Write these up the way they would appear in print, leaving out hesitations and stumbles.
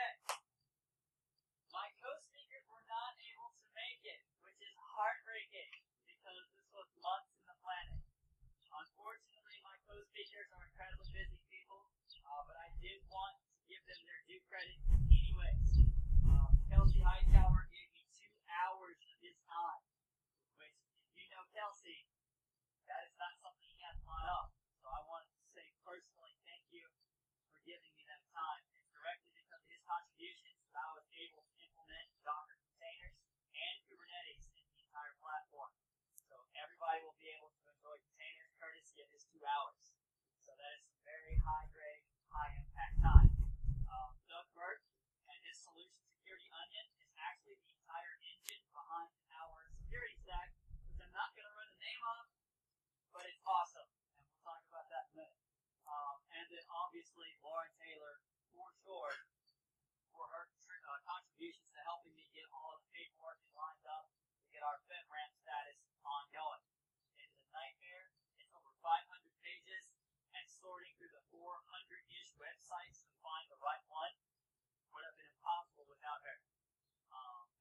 Okay. My co-speakers were not able to make it, which is heartbreaking because this was months in the planning. Unfortunately, my co-speakers are incredibly busy people, but I did want to give them their due credit anyways. Kelsey Hightower gave me 2 hours of his time, which, if you know Kelsey, that is not something he has on up. So I wanted to say personally thank you for giving me that time. It's directly because of his contributions that I was able to implement Docker containers and Kubernetes in the entire platform. So everybody will be able to enjoy containers courtesy of his 2 hours. So that is some very high-grade, high-impact time. Doug Burke and his solution Security Onion is actually the entire engine behind our security stack, which I'm not going to run the name of, but it's awesome, and we'll talk about that in a minute. And then obviously Lauren Taylor, for sure, for her contributions to helping me get all the paperwork lined up to get our FedRAMP status ongoing. It is a nightmare. It's over 500 pages, and sorting through the 400-ish websites to find the right one would have been impossible without her.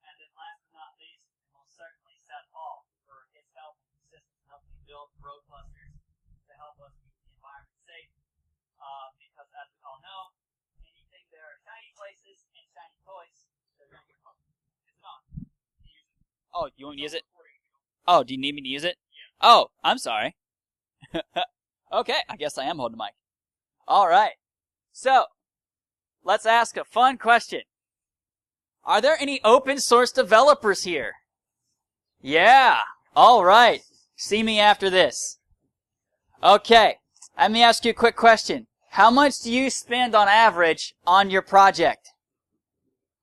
And then last but not least, most certainly Seth Hall for his help and assistance in helping me build road clusters to help us keep the environment safe. Because as we all know, anything there are shiny places and shiny toys, they're going to get hooked. Is it on? Do you use it? Oh, you want me to use it? Oh, do you need me to use it? Yeah. Oh, I'm sorry. Okay, I guess I am holding the mic. All right. So, let's ask a fun question. Are there any open source developers here? Yeah. All right. See me after this. Okay. Let me ask you a quick question. How much do you spend on average on your project?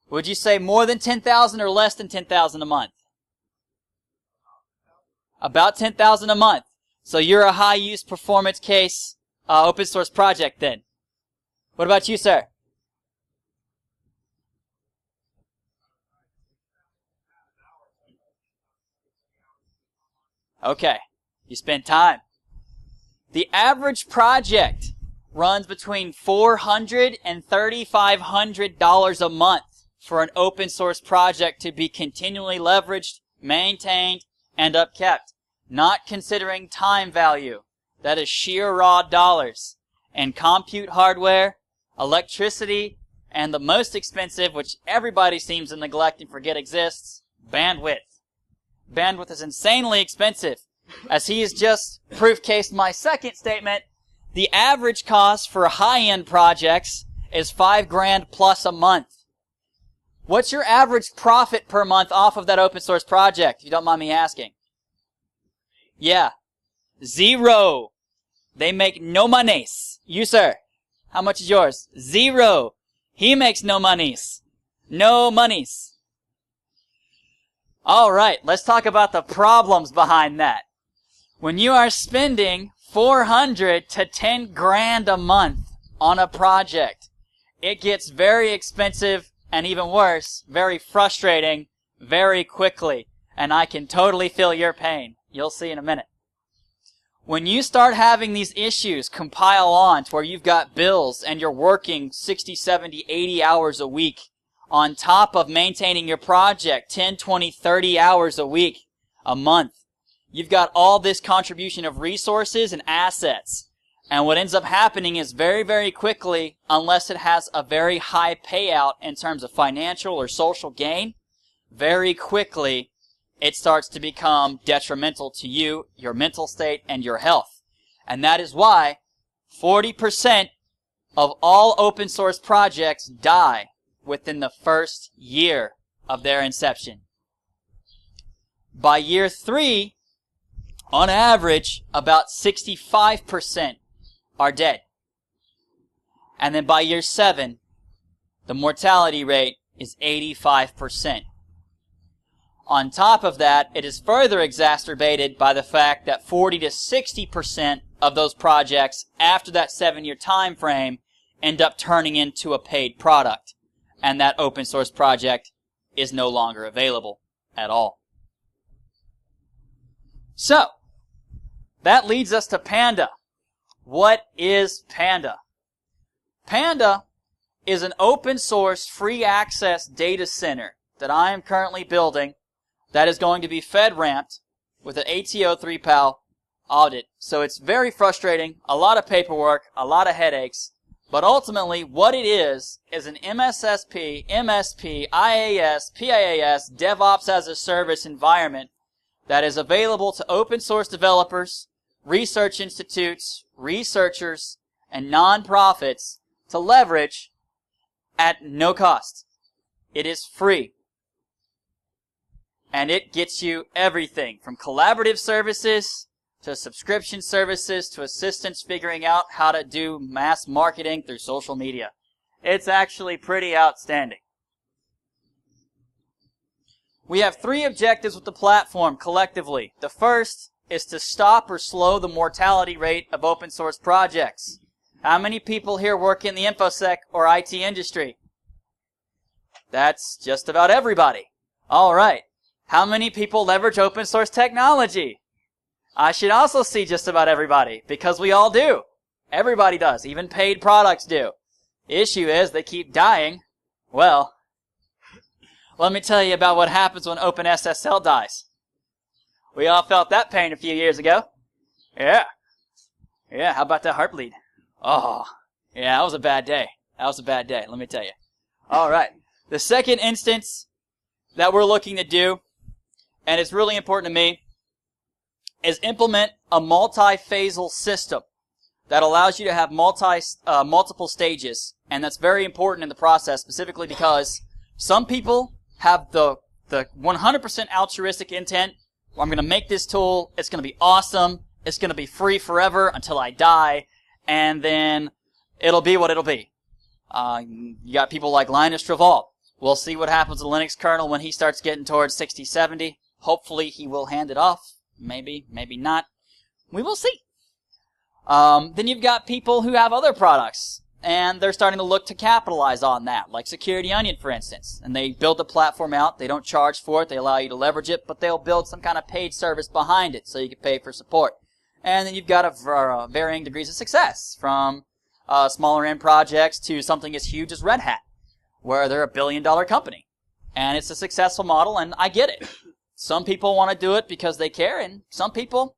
Would you say more than $10,000 or less than $10,000 a month? About $10,000 a month. So you're a high-use performance case open source project then. What about you, sir? Okay. You spend time. The average project runs between $400 and $3,500 a month for an open source project to be continually leveraged, maintained, and upkept. Not considering time value. That is sheer raw dollars. And compute hardware, electricity, and the most expensive, which everybody seems to neglect and forget exists, bandwidth. Bandwidth is insanely expensive. As he has just proof-cased my second statement, the average cost for high-end projects is $5,000 plus a month. What's your average profit per month off of that open source project, if you don't mind me asking? Yeah. 0. They make no monies. You, sir, how much is yours? 0. He makes no monies. No monies. All right, let's talk about the problems behind that. When you are spending $400 to $10,000 a month on a project, it gets very expensive and even worse, very frustrating very quickly. And I can totally feel your pain. You'll see in a minute. When you start having these issues compile on to where you've got bills and you're working 60, 70, 80 hours a week on top of maintaining your project 10, 20, 30 hours a week, a month, you've got all this contribution of resources and assets. And what ends up happening is very, very quickly, unless it has a very high payout in terms of financial or social gain, very quickly it starts to become detrimental to you, your mental state, and your health. And that is why 40% of all open source projects die within the first year of their inception. By year 3, on average, about 65% are dead. And then by year 7, the mortality rate is 85%. On top of that, it is further exacerbated by the fact that 40 to 60% of those projects after that 7-year time frame end up turning into a paid product. And that open source project is no longer available at all. So, that leads us to Panda. What is Panda? Panda is an open source free access data center that I am currently building that is going to be FedRAMPed with an ATO 3PAL audit. So it's very frustrating, a lot of paperwork, a lot of headaches, but ultimately what it is an MSSP, MSP, IaaS, PaaS, DevOps as a service environment that is available to open source developers, research institutes, researchers, and nonprofits to leverage at no cost. It is free. And it gets you everything from collaborative services to subscription services to assistance figuring out how to do mass marketing through social media. It's actually pretty outstanding. We have 3 objectives with the platform collectively. The first is to stop or slow the mortality rate of open source projects. How many people here work in the InfoSec or IT industry? That's just about everybody. All right. How many people leverage open source technology? I should also see just about everybody, because we all do. Everybody does. Even paid products do. The issue is they keep dying. Well, let me tell you about what happens when OpenSSL dies. We all felt that pain a few years ago. Yeah, how about that heartbleed? Oh, yeah, that was a bad day. Let me tell you. All right. The second instance that we're looking to do, and it's really important to me, is implement a multi-phasal system that allows you to have multiple stages. And that's very important in the process, specifically because some people have the 100% altruistic intent. Well, I'm going to make this tool. It's going to be awesome. It's going to be free forever until I die. And then it'll be what it'll be. You got people like Linus Torvalds. We'll see what happens with the Linux kernel when he starts getting towards 60, 70. Hopefully he will hand it off. Maybe not. We will see. Then you've got people who have other products, and they're starting to look to capitalize on that, like Security Onion, for instance. And they build the platform out. They don't charge for it. They allow you to leverage it, but they'll build some kind of paid service behind it so you can pay for support. And then you've got varying degrees of success, from smaller end projects to something as huge as Red Hat, where they're $1 billion company. And it's a successful model, and I get it. Some people want to do it because they care, and some people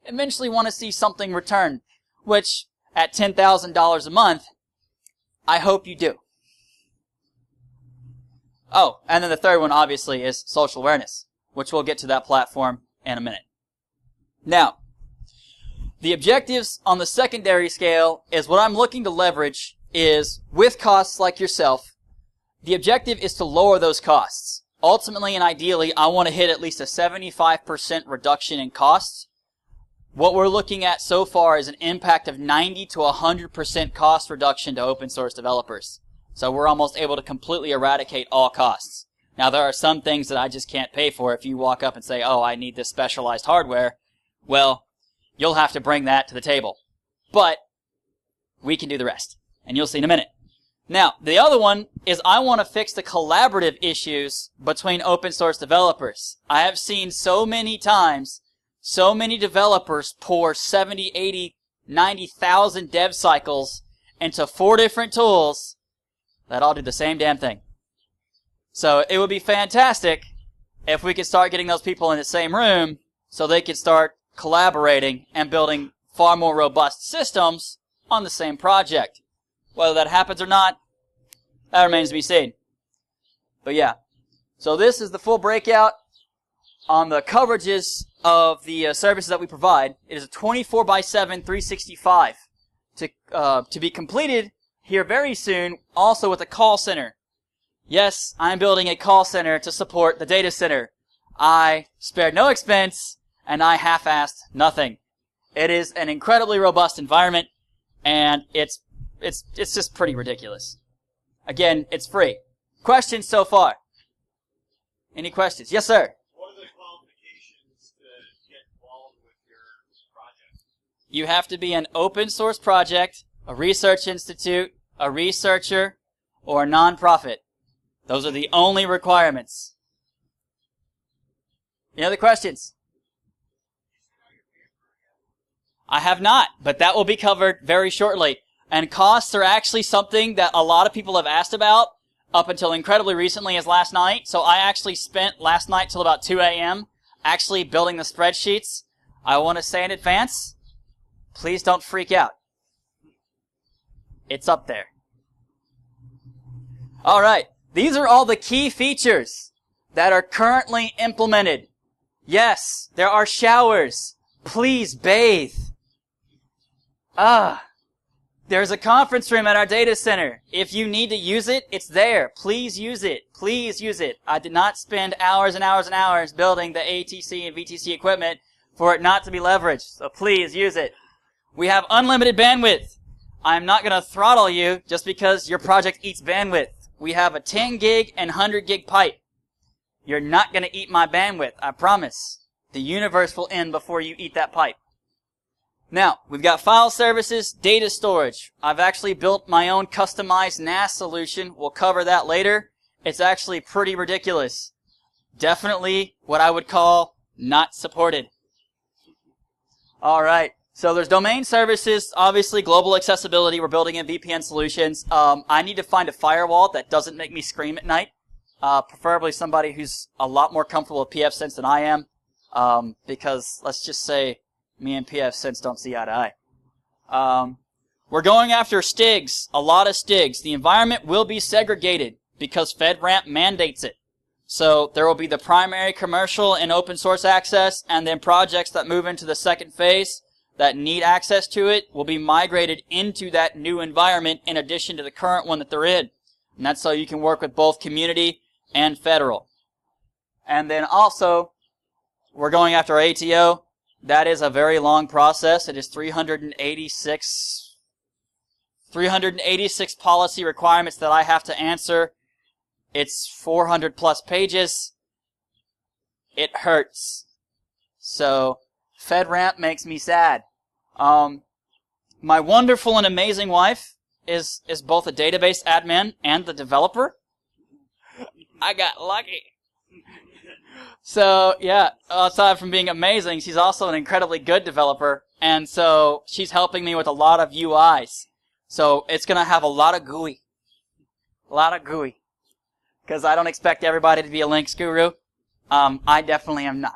eventually want to see something return, which at $10,000 a month, I hope you do. Oh, and then the third one, obviously, is social awareness, which we'll get to that platform in a minute. Now, the objectives on the secondary scale is what I'm looking to leverage is, with costs like yourself, the objective is to lower those costs. Ultimately and ideally, I want to hit at least a 75% reduction in costs. What we're looking at so far is an impact of 90 to 100% cost reduction to open source developers. So we're almost able to completely eradicate all costs. Now, there are some things that I just can't pay for. If you walk up and say, oh, I need this specialized hardware, well, you'll have to bring that to the table. But we can do the rest, and you'll see in a minute. Now, the other one is I want to fix the collaborative issues between open source developers. I have seen so many times, so many developers pour 70, 80, 90,000 dev cycles into 4 different tools that all do the same damn thing. So it would be fantastic if we could start getting those people in the same room so they could start collaborating and building far more robust systems on the same project. Whether that happens or not, that remains to be seen. But yeah, so this is the full breakout on the coverages of the services that we provide. It is a 24/7, 365 to be completed here very soon, also with a call center. Yes, I'm building a call center to support the data center. I spared no expense, and I half-assed nothing. It is an incredibly robust environment, and it's just pretty ridiculous. Again, it's free. Questions so far? Any questions? Yes, sir. What are the qualifications to get involved with your project? You have to be an open source project, a research institute, a researcher, or a nonprofit. Those are the only requirements. Any other questions? I have not, but that will be covered very shortly. And costs are actually something that a lot of people have asked about up until incredibly recently as last night. So I actually spent last night till about 2 a.m. actually building the spreadsheets. I want to say in advance, please don't freak out. It's up there. All right. These are all the key features that are currently implemented. Yes, there are showers. Please bathe. There's a conference room at our data center. If you need to use it, it's there. Please use it. Please use it. I did not spend hours and hours and hours building the ATC and VTC equipment for it not to be leveraged. So please use it. We have unlimited bandwidth. I'm not going to throttle you just because your project eats bandwidth. We have a 10 gig and 100 gig pipe. You're not going to eat my bandwidth, I promise. The universe will end before you eat that pipe. Now, we've got file services, data storage. I've actually built my own customized NAS solution. We'll cover that later. It's actually pretty ridiculous. Definitely what I would call not supported. Alright, so there's domain services, obviously global accessibility. We're building in VPN solutions. I need to find a firewall that doesn't make me scream at night. Preferably somebody who's a lot more comfortable with pfSense than I am. Because, let's just say, me and pfSense don't see eye to eye. We're going after STIGs, a lot of STIGs. The environment will be segregated because FedRAMP mandates it. So there will be the primary commercial and open source access, and then projects that move into the second phase that need access to it will be migrated into that new environment in addition to the current one that they're in. And that's so you can work with both community and federal. And then also, we're going after ATO. That is a very long process. It is 386 policy requirements that I have to answer. It's 400 plus pages. It hurts. So, FedRAMP makes me sad. My wonderful and amazing wife is both a database admin and the developer. I got lucky. So, yeah, aside from being amazing, she's also an incredibly good developer, and so she's helping me with a lot of UIs. So, it's going to have a lot of GUI. A lot of GUI. Because I don't expect everybody to be a Linux guru. I definitely am not.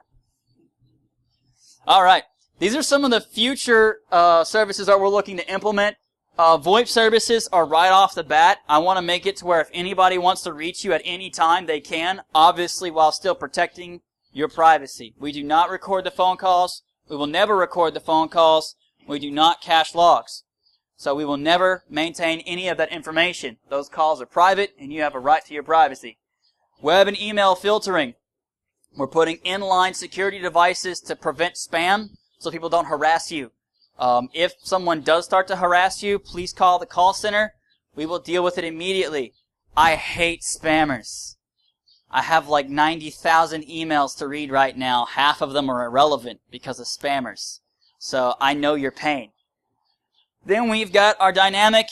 Alright, these are some of the future services that we're looking to implement. VoIP services are right off the bat. I want to make it to where if anybody wants to reach you at any time, they can, obviously while still protecting your privacy. We do not record the phone calls. We will never record the phone calls. We do not cache logs. So we will never maintain any of that information. Those calls are private, and you have a right to your privacy. Web and email filtering. We're putting inline security devices to prevent spam so people don't harass you. If someone does start to harass you, please call the call center. We will deal with it immediately. I hate spammers. I have like 90,000 emails to read right now. Half of them are irrelevant because of spammers. So I know your pain. Then we've got our dynamic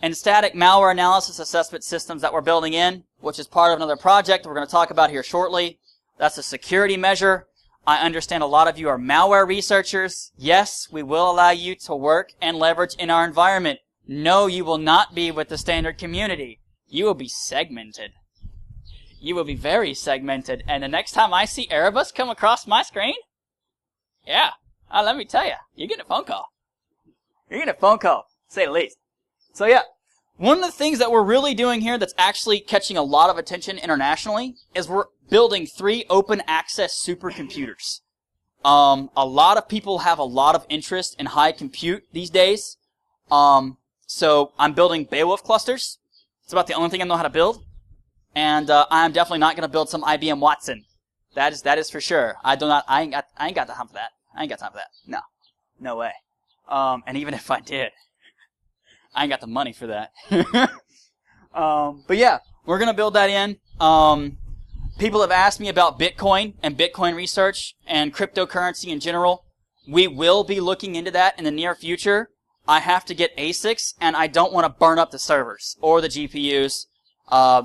and static malware analysis assessment systems that we're building in, which is part of another project we're going to talk about here shortly. That's a security measure. I understand a lot of you are malware researchers. Yes, we will allow you to work and leverage in our environment. No, you will not be with the standard community. You will be segmented. You will be very segmented. And the next time I see Erebus come across my screen, yeah, let me tell you, you're getting a phone call. You're getting a phone call, to say the least. So yeah, one of the things that we're really doing here that's actually catching a lot of attention internationally is we're building 3 open access supercomputers. A lot of people have a lot of interest in high compute these days. So I'm building Beowulf clusters. It's about the only thing I know how to build. And I'm definitely not going to build some IBM Watson. That is for sure. I ain't got the time for that. I ain't got time for that. No way. And even if I did, I ain't got the money for that. But yeah, we're going to build that in. People have asked me about Bitcoin and Bitcoin research and cryptocurrency in general. We will be looking into that in the near future. I have to get ASICs, and I don't want to burn up the servers or the GPUs,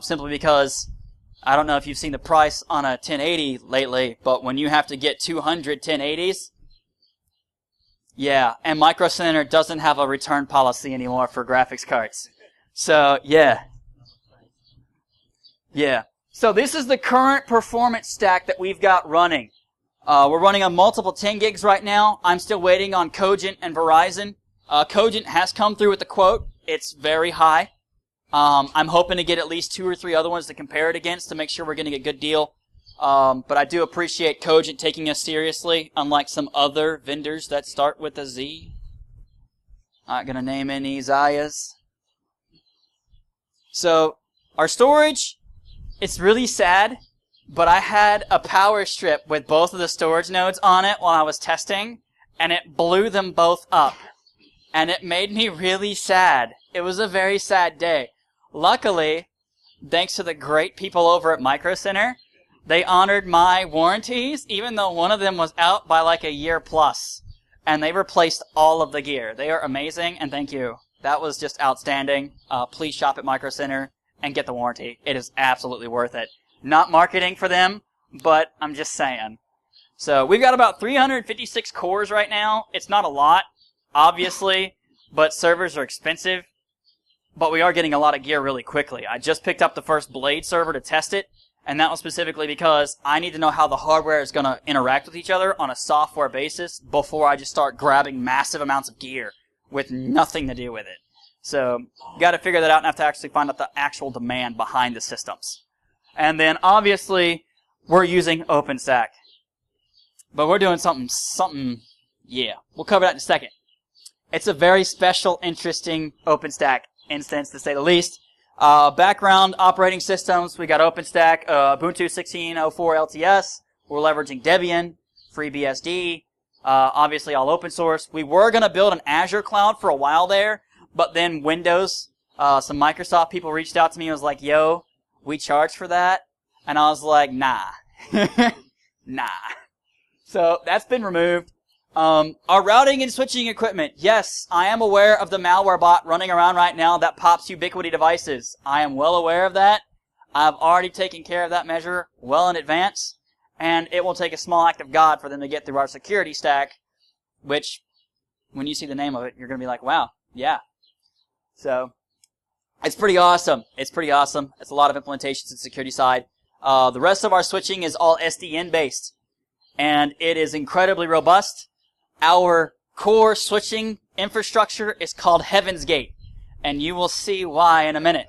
simply because I don't know if you've seen the price on a 1080 lately, but when you have to get 200 1080s, Yeah, and Micro Center doesn't have a return policy anymore for graphics cards. So, yeah. Yeah. So this is the current performance stack that we've got running. We're running on multiple 10 gigs right now. I'm still waiting on Cogent and Verizon. Cogent has come through with the quote. It's very high. I'm hoping to get at least 2 or 3 other ones to compare it against to make sure we're getting a good deal. But I do appreciate Cogent taking us seriously, unlike some other vendors that start with a Z. Not going to name any Zayas. So, our storage, it's really sad, but I had a power strip with both of the storage nodes on it while I was testing, and it blew them both up. And it made me really sad. It was a very sad day. Luckily, thanks to the great people over at Micro Center, they honored my warranties, even though one of them was out by like a year plus. And they replaced all of the gear. They are amazing, and thank you. That was just outstanding. Please shop at Micro Center and get the warranty. It is absolutely worth it. Not marketing for them, but I'm just saying. So we've got about 356 cores right now. It's not a lot, obviously, but servers are expensive. But we are getting a lot of gear really quickly. I just picked up the first Blade server to test it, and that was specifically because I need to know how the hardware is going to interact with each other on a software basis before I just start grabbing massive amounts of gear with nothing to do with it. So, you got to figure that out and have to actually find out the actual demand behind the systems. And then, obviously, we're using OpenStack. But we're doing something, yeah. We'll cover that in a second. It's a very special, interesting OpenStack instance, to say the least. Background operating systems, we got OpenStack, Ubuntu 16.04 LTS. We're leveraging Debian, FreeBSD, obviously all open source. We were going to build an Azure cloud for a while there, but then Windows, some Microsoft people reached out to me and was like, yo, we charge for that? And I was like, nah. Nah. So that's been removed. Our routing and switching equipment. Yes, I am aware of the malware bot running around right now that pops Ubiquiti devices. I am well aware of that. I've already taken care of that measure well in advance. And it will take a small act of God for them to get through our security stack, which, when you see the name of it, you're going to be like, wow, yeah. So, it's pretty awesome. It's pretty awesome. It's a lot of implementations in the security side. The rest of our switching is all SDN based. And it is incredibly robust. Our core switching infrastructure is called Heaven's Gate, and you will see why in a minute.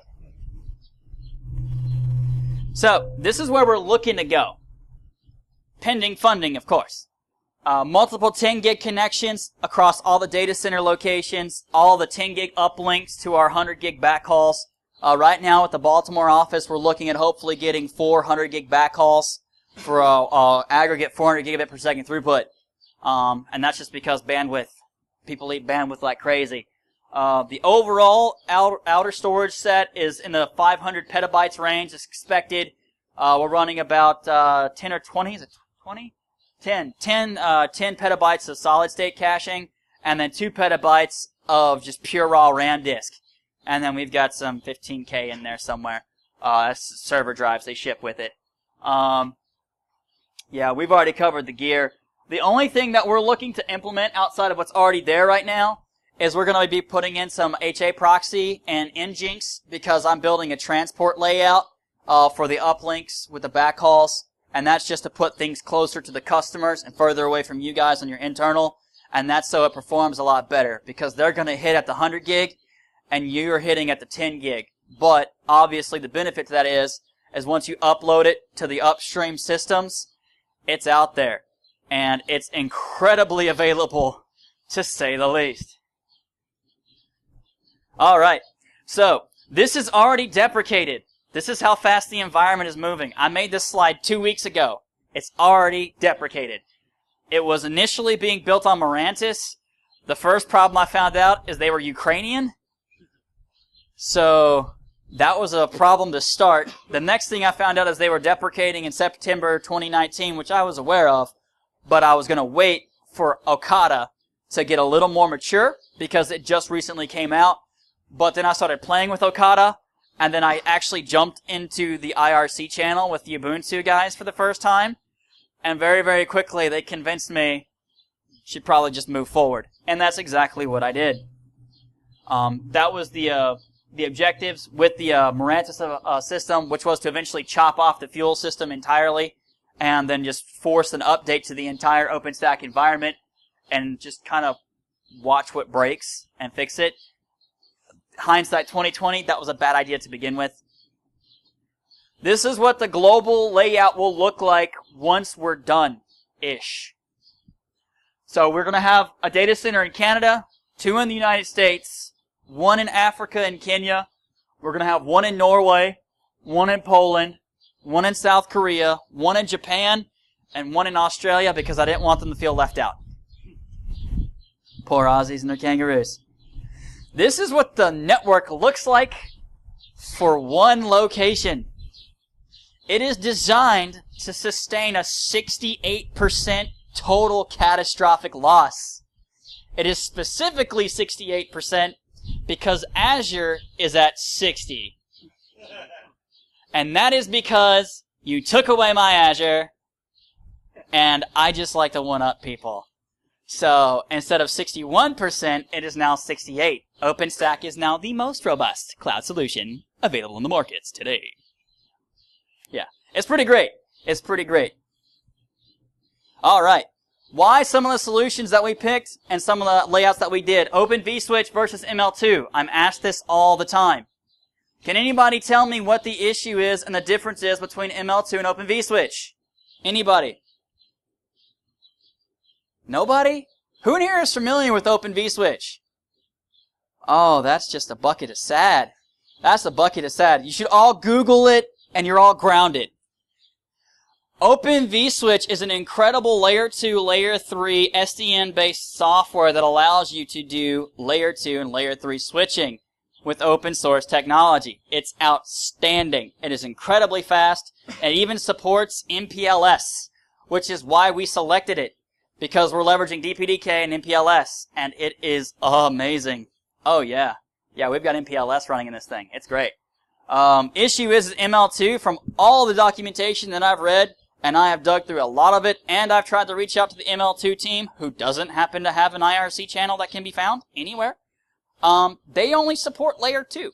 So, this is where we're looking to go. Pending funding, of course. Multiple 10 gig connections across all the data center locations, all the 10 gig uplinks to our 100 gig backhauls. Right now at the Baltimore office, we're looking at hopefully getting 400 gig backhauls for aggregate 400 gigabit per second throughput. And that's just because bandwidth. People eat bandwidth like crazy. The overall outer storage set is in the 500 petabytes range. It's expected. We're running about 10 or 20. Is it 20? 10 petabytes of solid state caching, and then 2 petabytes of just pure raw RAM disk. And then we've got some 15K in there somewhere. That's server drives they ship with it. Yeah, we've already covered the gear. The only thing that we're looking to implement outside of what's already there right now is we're going to be putting in some HA proxy and Nginx because I'm building a transport layout for the uplinks with the backhauls, and that's just to put things closer to the customers and further away from you guys on your internal, and that's so it performs a lot better because they're going to hit at the 100 gig and you're hitting at the 10 gig. But obviously the benefit to that is once you upload it to the upstream systems, it's out there. And it's incredibly available, to say the least. Alright, so this is already deprecated. This is how fast the environment is moving. I made this slide 2 weeks ago. It's already deprecated. It was initially being built on Mirantis. The first problem I found out is they were Ukrainian. So that was a problem to start. The next thing I found out is they were deprecating in September 2019, which I was aware of. But I was going to wait for Okada to get a little more mature because it just recently came out. But then I started playing with Okada, and then I actually jumped into the IRC channel with the Ubuntu guys for the first time. And very, very quickly they convinced me, should probably just move forward. And that's exactly what I did. That was the objectives with the Marantz system, which was to eventually chop off the fuel system entirely and then just force an update to the entire OpenStack environment and just kind of watch what breaks and fix it. Hindsight 2020, that was a bad idea to begin with. This is what the global layout will look like once we're done-ish. So we're going to have a data center in Canada, 2 in the United States, 1 in Africa and Kenya. We're going to have 1 in Norway, 1 in Poland, 1 in South Korea, 1 in Japan, and 1 in Australia because I didn't want them to feel left out. Poor Aussies and their kangaroos. This is what the network looks like for one location. It is designed to sustain a 68% total catastrophic loss. It is specifically 68% because Azure is at 60. And that is because you took away my Azure, and I just like to one-up people. So instead of 61%, it is now 68. OpenStack is now the most robust cloud solution available in the markets today. Yeah, it's pretty great. It's pretty great. All right. Why some of the solutions that we picked and some of the layouts that we did? OpenVSwitch versus ML2. I'm asked this all the time. Can anybody tell me what the issue is and the difference is between ML2 and OpenVSwitch? Anybody? Nobody? Who in here is familiar with OpenVSwitch? Oh, that's just a bucket of sad. That's a bucket of sad. You should all Google it and you're all grounded. OpenVSwitch is an incredible Layer 2, Layer 3 SDN-based software that allows you to do Layer 2 and Layer 3 switching with open source technology. It's outstanding. It is incredibly fast. It even supports MPLS, which is why we selected it, because we're leveraging DPDK and MPLS, and it is amazing. Oh, yeah. Yeah, we've got MPLS running in this thing. It's great. Issue is ML2. From all the documentation that I've read, and I have dug through a lot of it, and I've tried to reach out to the ML2 team, who doesn't happen to have an IRC channel that can be found anywhere. They only support Layer 2.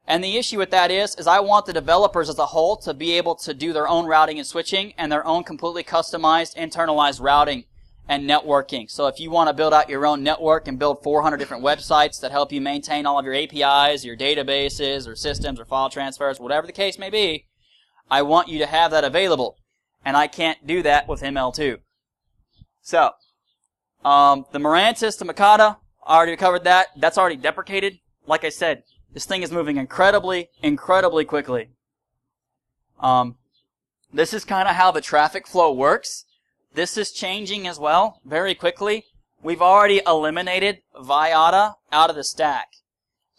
And the issue with that is I want the developers as a whole to be able to do their own routing and switching and their own completely customized, internalized routing and networking. So if you want to build out your own network and build 400 different websites that help you maintain all of your APIs, your databases, or systems, or file transfers, whatever the case may be, I want you to have that available. And I can't do that with ML2. So, the Marantz system, Mikata, I already covered that. That's already deprecated. Like I said, this thing is moving incredibly, incredibly quickly. This is kind of how the traffic flow works. This is changing as well, very quickly. We've already eliminated Viata out of the stack.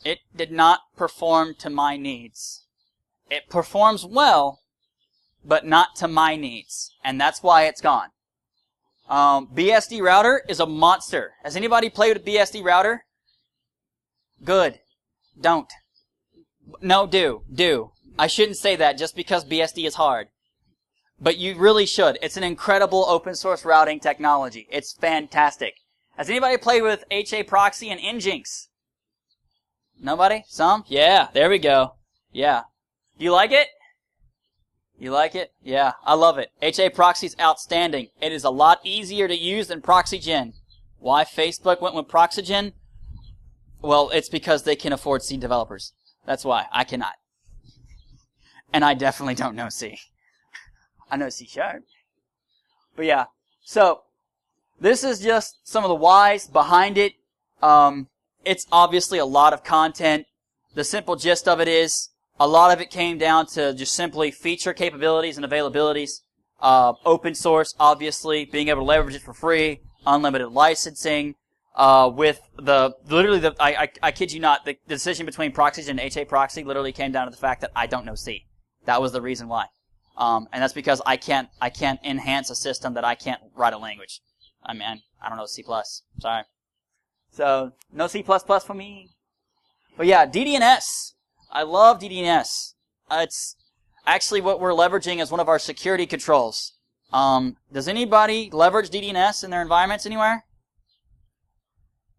It did not perform to my needs. It performs well, but not to my needs. And that's why it's gone. BSD router is a monster. Has anybody played with BSD router? Good. Don't. No, do. I shouldn't say that just because BSD is hard. But you really should. It's an incredible open source routing technology. It's fantastic. Has anybody played with HA Proxy and Nginx? Nobody? Some? Yeah, there we go. Yeah. Do you like it? You like it? Yeah, I love it. HA Proxy is outstanding. It is a lot easier to use than ProxyGen. Why Facebook went with ProxyGen? Well, it's because they can afford C developers. That's why. I cannot. And I definitely don't know C. I know C#. But yeah, so this is just some of the whys behind it. It's obviously a lot of content. The simple gist of it is a lot of it came down to just simply feature capabilities and availabilities. Open source, obviously, being able to leverage it for free, unlimited licensing, with I kid you not, the decision between ProxyGen and HA Proxy literally came down to the fact that I don't know C. That was the reason why. And that's because I can't enhance a system that I can't write a language. I mean, I don't know C+. Sorry. So, no C++ for me. But yeah, DDNS. I love DDNS. It's actually what we're leveraging as one of our security controls. Does anybody leverage DDNS in their environments anywhere?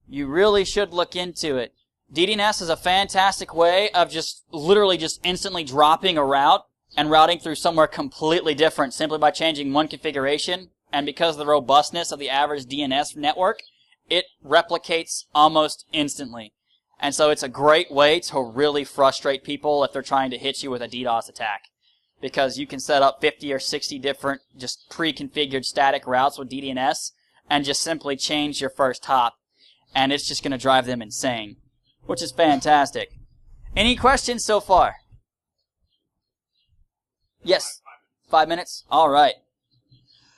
You really should look into it. DDNS is a fantastic way of just literally just instantly dropping a route and routing through somewhere completely different simply by changing one configuration. And because of the robustness of the average DNS network, it replicates almost instantly. And so it's a great way to really frustrate people if they're trying to hit you with a DDoS attack. Because you can set up 50 or 60 different just pre-configured static routes with DDNS and just simply change your first hop. And it's just going to drive them insane, which is fantastic. Any questions so far? Yes. 5 minutes? All right.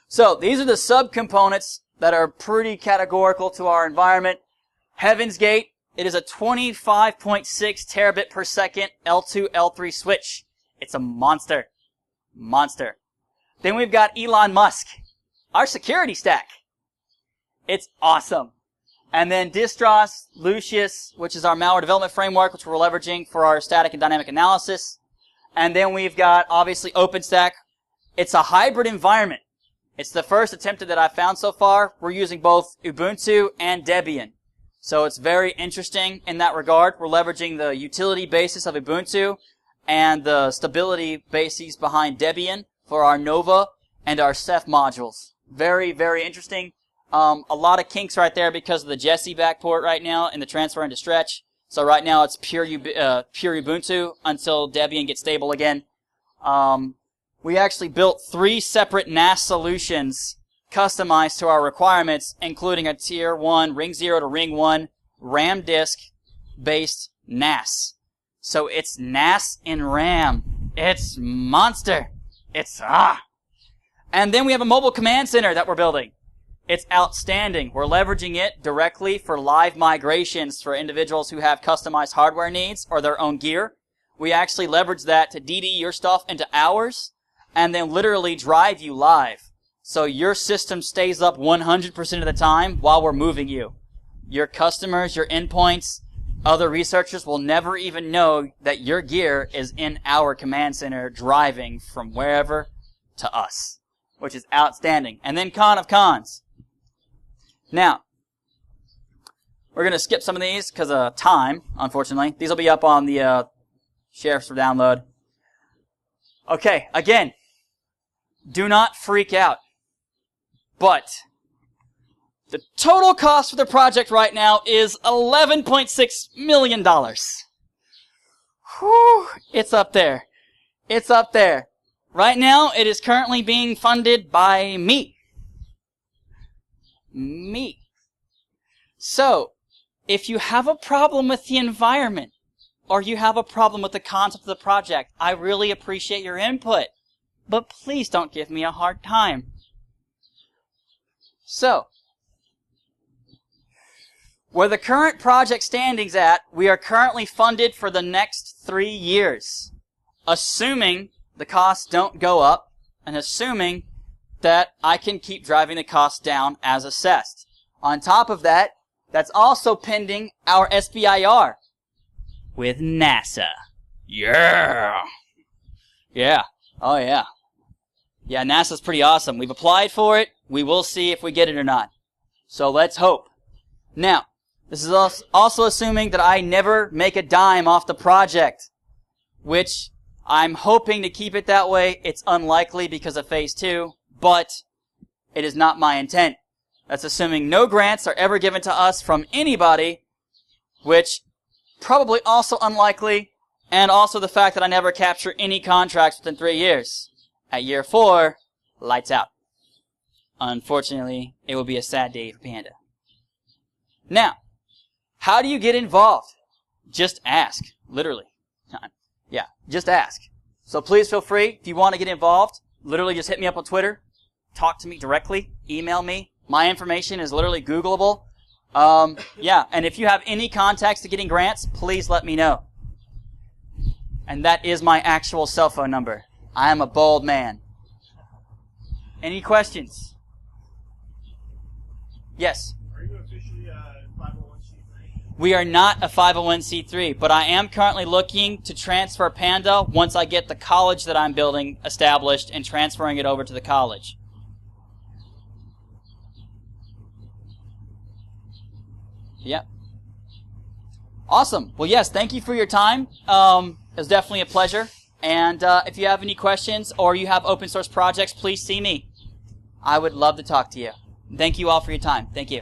So these are the subcomponents that are pretty categorical to our environment. Heaven's Gate, it is a 25.6 terabit per second L2, L3 switch. It's a monster. Monster. Then we've got Elon Musk, our security stack. It's awesome. And then Distros, Lucius, which is our malware development framework, which we're leveraging for our static and dynamic analysis. And then we've got, obviously, OpenStack. It's a hybrid environment. It's the first attempt that I've found so far. We're using both Ubuntu and Debian. So it's very interesting in that regard. We're leveraging the utility basis of Ubuntu and the stability bases behind Debian for our Nova and our Ceph modules. Very, very interesting. A lot of kinks right there because of the Jessie backport right now and the transfer into Stretch. So right now it's pure Ubuntu until Debian gets stable again. We actually built 3 separate NAS solutions customized to our requirements, including a Tier 1, Ring 0 to Ring 1, RAM disk-based NAS. So it's NAS in RAM. It's monster. It's And then we have a mobile command center that we're building. It's outstanding. We're leveraging it directly for live migrations for individuals who have customized hardware needs or their own gear. We actually leverage that to DD your stuff into hours and then literally drive you live. So your system stays up 100% of the time while we're moving you. Your customers, your endpoints, other researchers will never even know that your gear is in our command center driving from wherever to us, which is outstanding. And then con of cons. Now, we're going to skip some of these because of time, unfortunately. These will be up on the shares for download. Okay, again, do not freak out. But the total cost for the project right now is $11.6 million. Whew, it's up there. It's up there. Right now, it is currently being funded by me. So, if you have a problem with the environment, or you have a problem with the concept of the project, I really appreciate your input. But please don't give me a hard time. So, where the current project standing's at, we are currently funded for the next 3 years. Assuming the costs don't go up, and assuming that I can keep driving the costs down as assessed. On top of that, that's also pending our SBIR with NASA. Yeah. Yeah. Oh yeah. Yeah, NASA's pretty awesome. We've applied for it. We will see if we get it or not. So let's hope. Now, this is also assuming that I never make a dime off the project, which I'm hoping to keep it that way. It's unlikely because of Phase 2, but it is not my intent. That's assuming no grants are ever given to us from anybody, which probably also unlikely, and also the fact that I never capture any contracts within 3 years. At year 4, lights out. Unfortunately, it will be a sad day for Panda. Now, how do you get involved? Just ask. Literally. Yeah, just ask. So please feel free, if you want to get involved, literally just hit me up on Twitter, talk to me directly, email me. My information is literally Googleable. Yeah, and if you have any contacts to getting grants, please let me know. And that is my actual cell phone number. I am a bold man. Any questions? Yes? Are you officially a 501c3? We are not a 501c3, but I am currently looking to transfer Panda once I get the college that I'm building established and transferring it over to the college. Yep. Awesome. Well, yes, thank you for your time. It was definitely a pleasure. And if you have any questions or you have open source projects, please see me. I would love to talk to you. Thank you all for your time. Thank you.